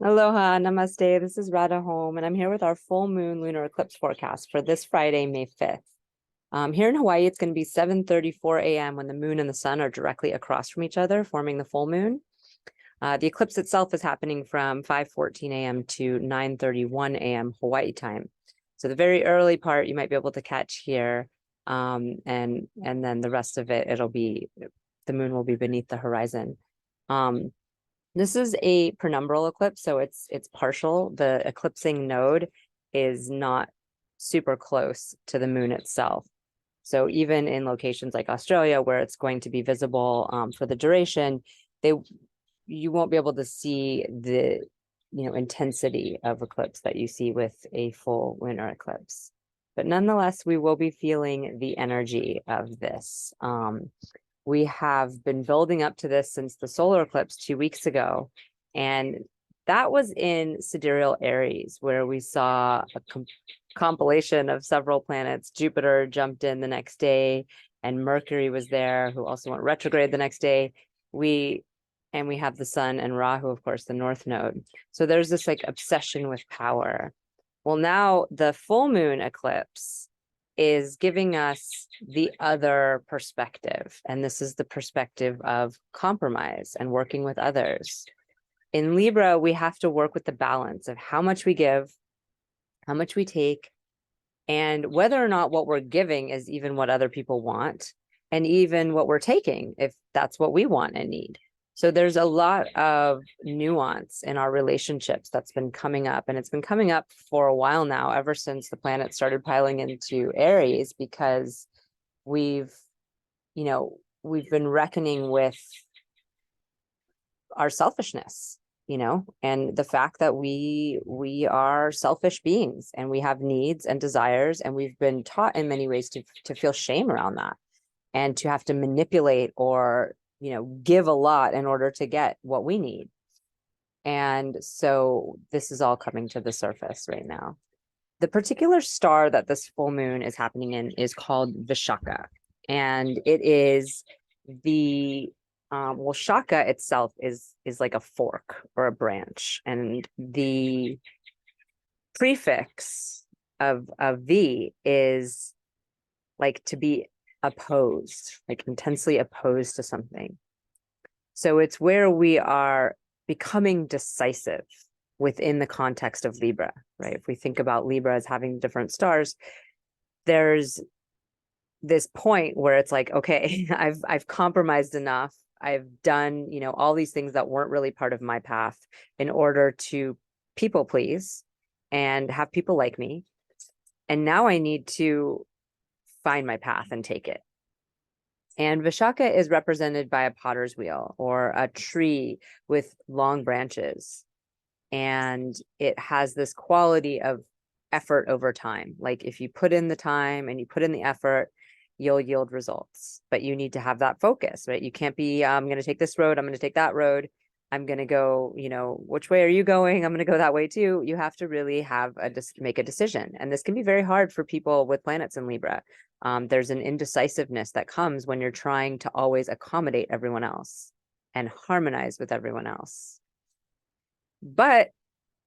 Aloha, namaste. This is Radha Home, and I'm here with our full moon lunar eclipse forecast for this Friday, May 5th. Here in Hawaii, it's going to be 7:34 a.m. when the moon and the sun are directly across from each other, forming the full moon. The eclipse itself is happening from 5:14 a.m. to 9:31 a.m. Hawaii time. So the very early part you might be able to catch here, and then the rest of it, the moon will be beneath the horizon. This is a penumbral eclipse, so it's partial. The eclipsing node is not super close to the moon itself. So even in locations like Australia, where it's going to be visible for the duration, you won't be able to see the intensity of eclipse that you see with a full lunar eclipse. But nonetheless, we will be feeling the energy of this. We have been building up to this since the solar eclipse 2 weeks ago. And that was in sidereal Aries, where we saw a compilation of several planets. Jupiter jumped in the next day, and Mercury was there, who also went retrograde the next day. We have the sun and Rahu, of course, the north node. So there's this like obsession with power. Well, now the full moon eclipse is giving us the other perspective. And this is the perspective of compromise and working with others. In Libra, we have to work with the balance of how much we give, how much we take, and whether or not what we're giving is even what other people want, and even what we're taking, if that's what we want and need. So there's a lot of nuance in our relationships that's been coming up, and it's been coming up for a while now, ever since the planets started piling into Aries, because we've been reckoning with our selfishness, and the fact that we are selfish beings and we have needs and desires, and we've been taught in many ways to feel shame around that, and to have to manipulate or give a lot in order to get what we need. And so this is all coming to the surface right now. The particular star that this full moon is happening in is called Vishaka. And it is Shaka itself is like a fork or a branch. And the prefix of V is like to be opposed, like intensely opposed to something. So it's where we are becoming decisive within the context of Libra, right? If we think about Libra as having different stars, there's this point where it's like, okay, I've compromised enough. I've done, all these things that weren't really part of my path in order to people please and have people like me. And now I need to find my path and take it. And Vishaka is represented by a potter's wheel or a tree with long branches. And it has this quality of effort over time. Like if you put in the time and you put in the effort, you'll yield results. But you need to have that focus, right? You can't be, I'm going to take this road, I'm going to take that road. I'm going to go, which way are you going? I'm going to go that way too. You have to really make a decision. And this can be very hard for people with planets in Libra. There's an indecisiveness that comes when you're trying to always accommodate everyone else and harmonize with everyone else. But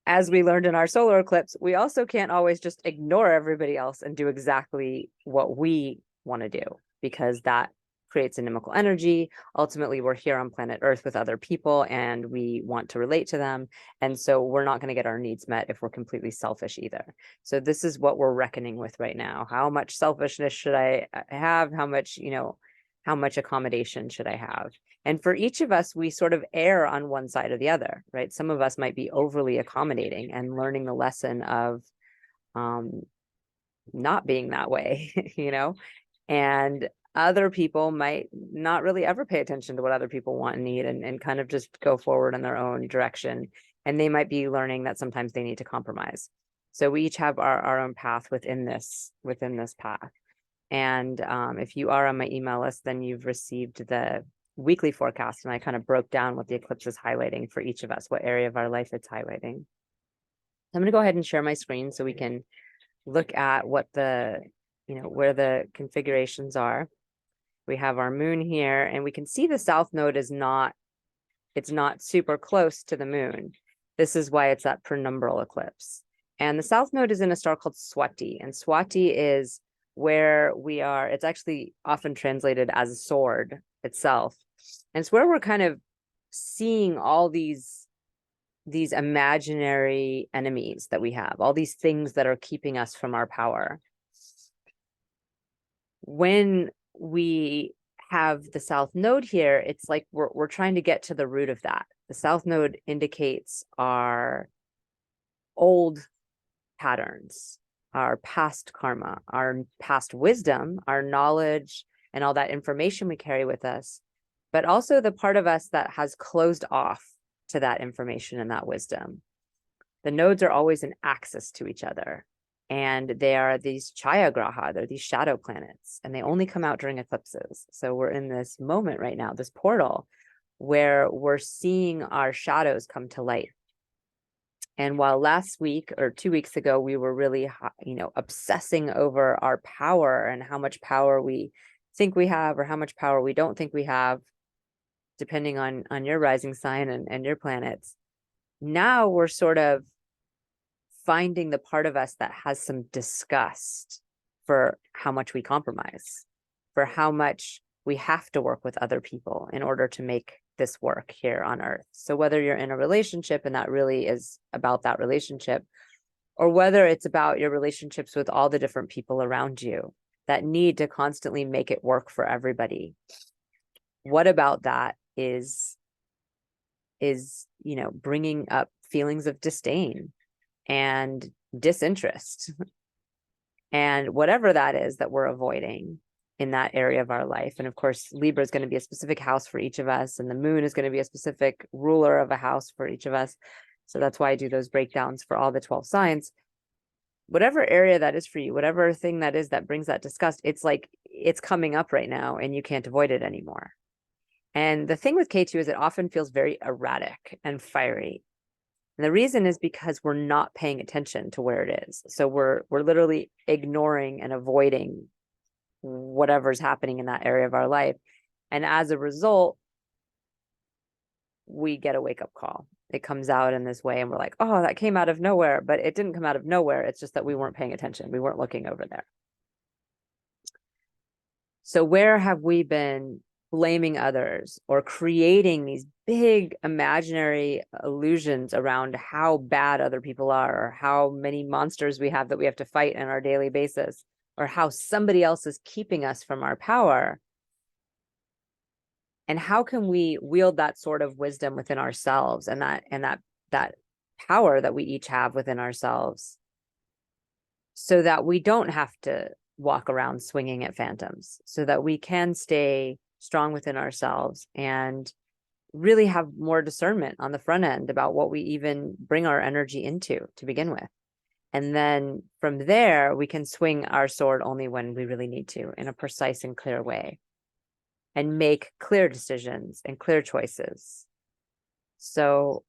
as we learned in our solar eclipse, we also can't always just ignore everybody else and do exactly what we want to do, because that creates inimical energy. Ultimately, we're here on planet Earth with other people and we want to relate to them. And so we're not going to get our needs met if we're completely selfish either. So this is what we're reckoning with right now. How much selfishness should I have? How much accommodation should I have? And for each of us, we sort of err on one side or the other, right? Some of us might be overly accommodating and learning the lesson of not being that way, and other people might not really ever pay attention to what other people want and need, and kind of just go forward in their own direction. And they might be learning that sometimes they need to compromise. So we each have our own path within this path. And if you are on my email list, then you've received the weekly forecast, and I kind of broke down what the eclipse is highlighting for each of us, what area of our life it's highlighting. I'm going to go ahead and share my screen so we can look at what where the configurations are. We have our moon here, and we can see the south node it's not super close to the moon. This is why it's that penumbral eclipse. And the south node is in a star called Swati, and Swati is where we are. It's actually often translated as a sword itself. And it's where we're kind of seeing all these imaginary enemies that we have, all these things that are keeping us from our power. When we have the south node here, it's like we're trying to get to the root of that. The south node indicates our old patterns, our past karma, our past wisdom, our knowledge, and all that information we carry with us, but also the part of us that has closed off to that information and that wisdom. The nodes are always in axis to each other, and they are these Chaya Graha, they're these shadow planets, and they only come out during eclipses. So we're in this moment right now, this portal, where we're seeing our shadows come to light. And while last week or 2 weeks ago, we were really, obsessing over our power and how much power we think we have or how much power we don't think we have, depending on your rising sign and your planets. Now we're sort of finding the part of us that has some disgust for how much we compromise, for how much we have to work with other people in order to make this work here on Earth. So whether you're in a relationship and that really is about that relationship, or whether it's about your relationships with all the different people around you that need to constantly make it work for everybody, what about that is bringing up feelings of disdain and disinterest and whatever that is that we're avoiding in that area of our life. And of course, Libra is going to be a specific house for each of us, and the moon is going to be a specific ruler of a house for each of us. So that's why I do those breakdowns for all the 12 signs. Whatever area that is for you, whatever thing that is that brings that disgust, it's like it's coming up right now and you can't avoid it anymore. And the thing with Ketu is it often feels very erratic and fiery. And the reason is because we're not paying attention to where it is. So we're literally ignoring and avoiding whatever's happening in that area of our life. And as a result, we get a wake-up call. It comes out in this way and we're like, oh, that came out of nowhere. But it didn't come out of nowhere. It's just that we weren't paying attention. We weren't looking over there. So where have we been blaming others or creating these big imaginary illusions around how bad other people are, or how many monsters we have that we have to fight on our daily basis, or how somebody else is keeping us from our power? And how can we wield that sort of wisdom within ourselves and that power that we each have within ourselves, so that we don't have to walk around swinging at phantoms, so that we can stay strong within ourselves and really have more discernment on the front end about what we even bring our energy into to begin with. And then from there, we can swing our sword only when we really need to, in a precise and clear way, and make clear decisions and clear choices. So,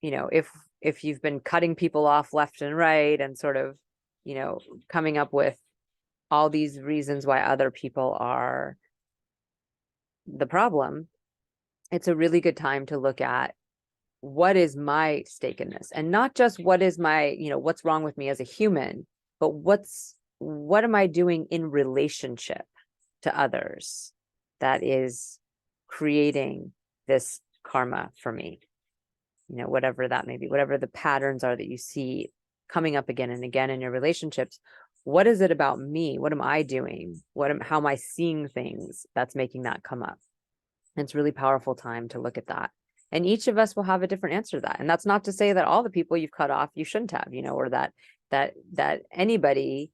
if you've been cutting people off left and right and sort of, coming up with all these reasons why other people are the problem, it's a really good time to look at what is my stake in this, and not just what is my, what's wrong with me as a human, but what am I doing in relationship to others that is creating this karma for me, whatever that may be, whatever the patterns are that you see coming up again and again in your relationships. What is it about me? What am I doing? How am I seeing things that's making that come up? And it's a really powerful time to look at that. And each of us will have a different answer to that. And that's not to say that all the people you've cut off, you shouldn't have, or that anybody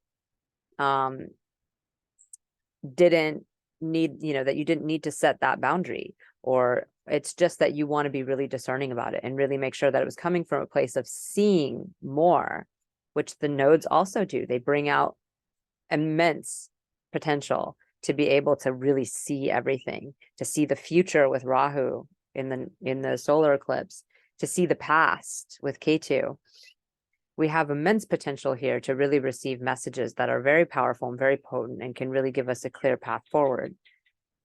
didn't need, that you didn't need to set that boundary, or it's just that you want to be really discerning about it and really make sure that it was coming from a place of seeing more, which the nodes also do. They bring out immense potential to be able to really see everything, to see the future with Rahu in the solar eclipse, to see the past with Ketu. We have immense potential here to really receive messages that are very powerful and very potent and can really give us a clear path forward.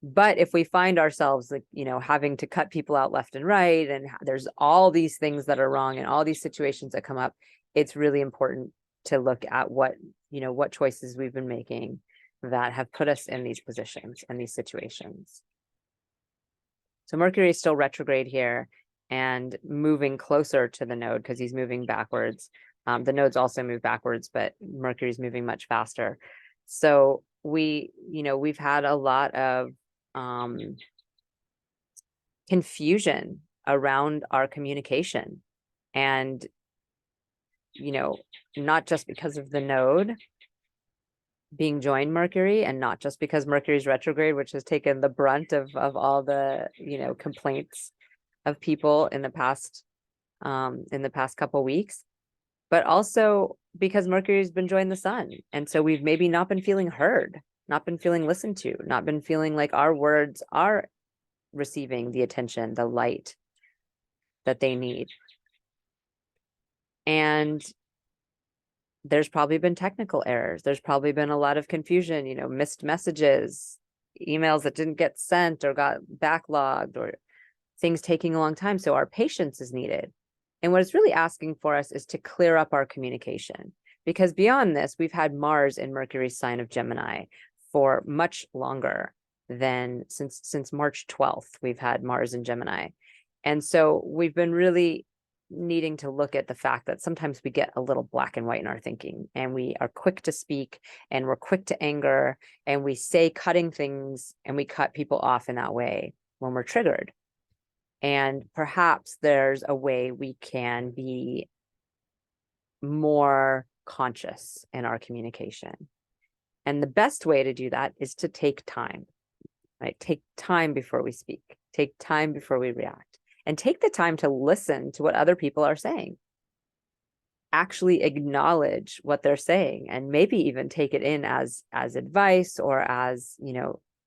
But if we find ourselves, like, having to cut people out left and right, and there's all these things that are wrong and all these situations that come up, it's really important to look at what choices we've been making that have put us in these positions and these situations. So Mercury is still retrograde here and moving closer to the node because he's moving backwards. The nodes also move backwards, but Mercury's moving much faster. So we've had a lot of confusion around our communication, and not just because of the node being joined Mercury, and not just because Mercury's retrograde, which has taken the brunt of all the complaints of people in the past couple weeks, but also because Mercury's been joined the sun, and so we've maybe not been feeling heard, not been feeling listened to, not been feeling like our words are receiving the attention, the light that they need. And there's probably been technical errors. There's probably been a lot of confusion, missed messages, emails that didn't get sent or got backlogged, or things taking a long time. So our patience is needed. And what it's really asking for us is to clear up our communication, because beyond this, we've had Mars in Mercury's sign of Gemini for much longer than since March 12th, we've had Mars in Gemini. And so we've been really needing to look at the fact that sometimes we get a little black and white in our thinking, and we are quick to speak, and we're quick to anger, and we say cutting things, and we cut people off in that way when we're triggered. And perhaps there's a way we can be more conscious in our communication. And the best way to do that is to take time, right? Take time before we speak, take time before we react, and take the time to listen to what other people are saying. Actually acknowledge what they're saying, and maybe even take it in as advice, or as,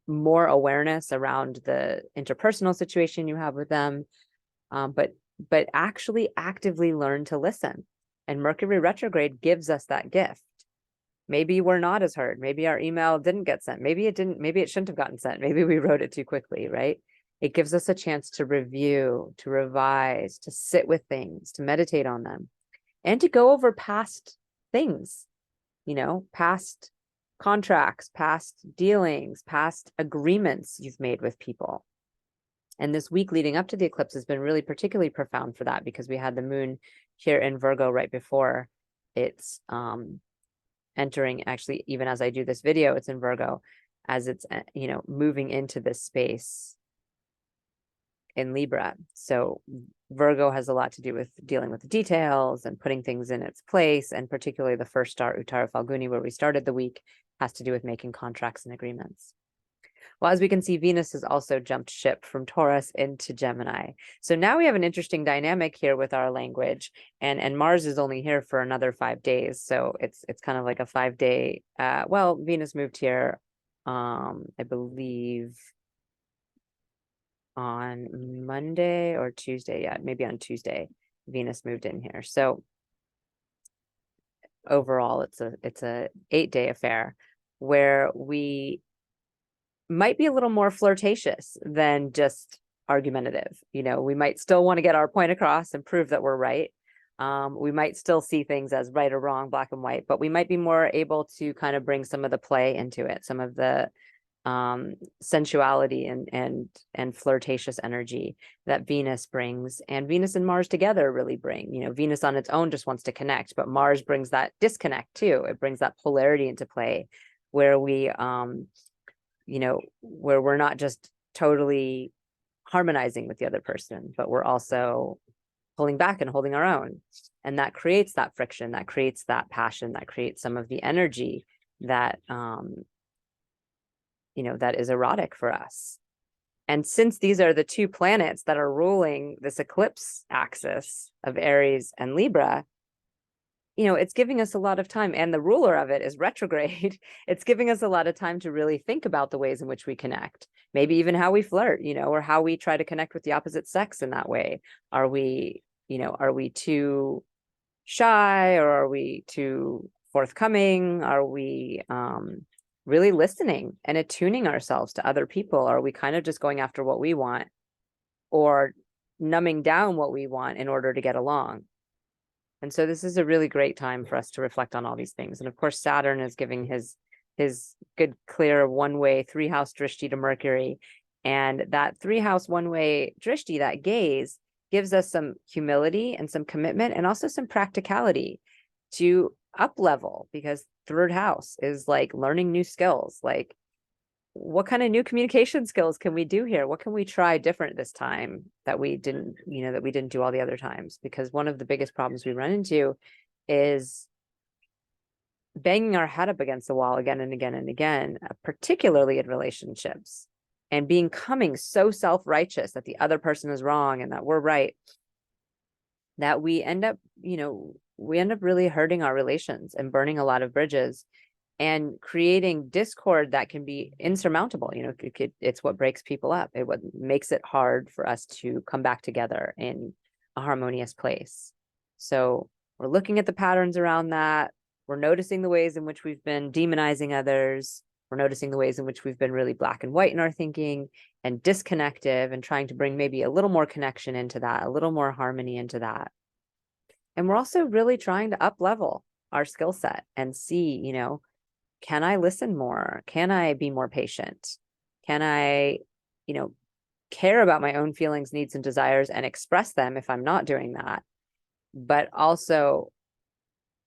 more awareness around the interpersonal situation you have with them. But actually actively learn to listen. And Mercury retrograde gives us that gift. Maybe we're not as heard. Maybe our email didn't get sent. Maybe it shouldn't have gotten sent. Maybe we wrote it too quickly, right? It gives us a chance to review, to revise, to sit with things, to meditate on them, and to go over past things, past contracts, past dealings, past agreements you've made with people. And this week leading up to the eclipse has been really particularly profound for that, because we had the moon here in Virgo right before it's entering, actually, even as I do this video, it's in Virgo, as it's, moving into this space in Libra. So Virgo has a lot to do with dealing with the details and putting things in its place. And particularly the first star, Uttara Falguni, where we started the week, has to do with making contracts and agreements. Well, as we can see, Venus has also jumped ship from Taurus into Gemini. So now we have an interesting dynamic here with our language, and Mars is only here for another 5 days. So it's kind of like a 5-day, well, Venus moved here, I believe on Monday or Tuesday. Yeah, maybe on Tuesday, Venus moved in here. So overall, it's a 8-day affair where we might be a little more flirtatious than just argumentative. We might still want to get our point across and prove that we're right. We might still see things as right or wrong, black and white, but we might be more able to kind of bring some of the play into it, some of the sensuality and flirtatious energy that Venus brings, and Venus and Mars together really bring. Venus on its own just wants to connect, but Mars brings that disconnect too. It brings that polarity into play, where we where we're not just totally harmonizing with the other person, but we're also pulling back and holding our own. And that creates that friction, that creates that passion, that creates some of the energy that that is erotic for us. And since these are the two planets that are ruling this eclipse axis of Aries and Libra, it's giving us a lot of time, and the ruler of it is retrograde. It's giving us a lot of time to really think about the ways in which we connect, maybe even how we flirt, or how we try to connect with the opposite sex in that way. Are we too shy, or are we too forthcoming? Are we really listening and attuning ourselves to other people? Or are we kind of just going after what we want or numbing down what we want in order to get along? And so this is a really great time for us to reflect on all these things. And of course, Saturn is giving his good, clear one-way 3-house drishti to Mercury. And that 3-house one-way drishti, that gaze, gives us some humility and some commitment and also some practicality to up level, because 3rd house is like learning new skills. Like, what kind of new communication skills can we do here? What can we try different this time that we didn't, that we didn't do all the other times? Because one of the biggest problems we run into is banging our head up against the wall again and again and again, particularly in relationships, and becoming so self-righteous that the other person is wrong and that we're right, that we end up, really hurting our relations and burning a lot of bridges and creating discord that can be insurmountable. It's what breaks people up. What makes it hard for us to come back together in a harmonious place. So we're looking at the patterns around that. We're noticing the ways in which we've been demonizing others. We're noticing the ways in which we've been really black and white in our thinking and disconnective, and trying to bring maybe a little more connection into that, a little more harmony into that. And we're also really trying to up level our skill set and see, can I listen more? Can I be more patient? Can I, care about my own feelings, needs, and desires and express them if I'm not doing that? But also,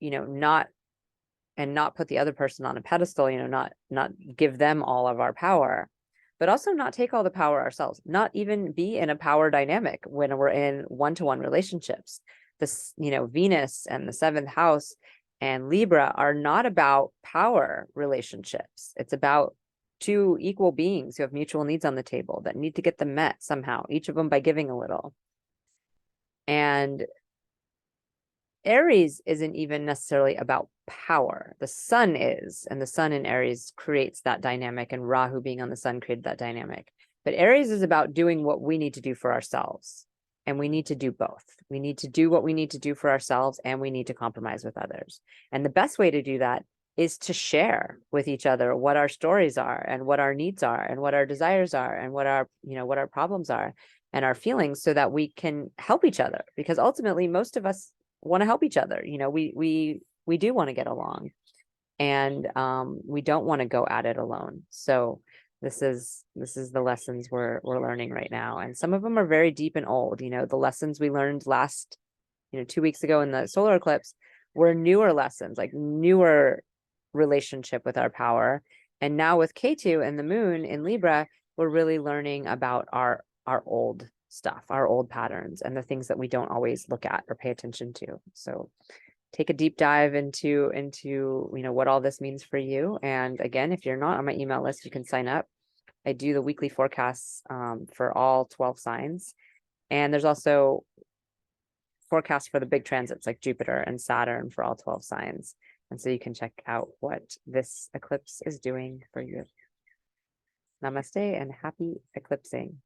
not put the other person on a pedestal, not give them all of our power, but also not take all the power ourselves, not even be in a power dynamic when we're in one-to-one relationships. This, Venus and the 7th house and Libra are not about power relationships. It's about 2 equal beings who have mutual needs on the table that need to get them met somehow, each of them by giving a little. And Aries isn't even necessarily about power. The sun is, and the sun in Aries creates that dynamic, and Rahu being on the sun created that dynamic. But Aries is about doing what we need to do for ourselves. And we need to do both. We need to do what we need to do for ourselves, and we need to compromise with others. And the best way to do that is to share with each other what our stories are and what our needs are and what our desires are and what our, what our problems are and our feelings, so that we can help each other. Because ultimately, most of us want to help each other. We do want to get along, and we don't want to go at it alone. So this is the lessons we're learning right now. And some of them are very deep and old. The lessons we learned last, 2 weeks ago in the solar eclipse were newer lessons, like newer relationship with our power. And now with Ketu and the moon in Libra, we're really learning about our old stuff, our old patterns, and the things that we don't always look at or pay attention to. So take a deep dive into what all this means for you. And again, if you're not on my email list, you can sign up. I do the weekly forecasts for all 12 signs. And there's also forecasts for the big transits like Jupiter and Saturn for all 12 signs. And so you can check out what this eclipse is doing for you. Namaste and happy eclipsing.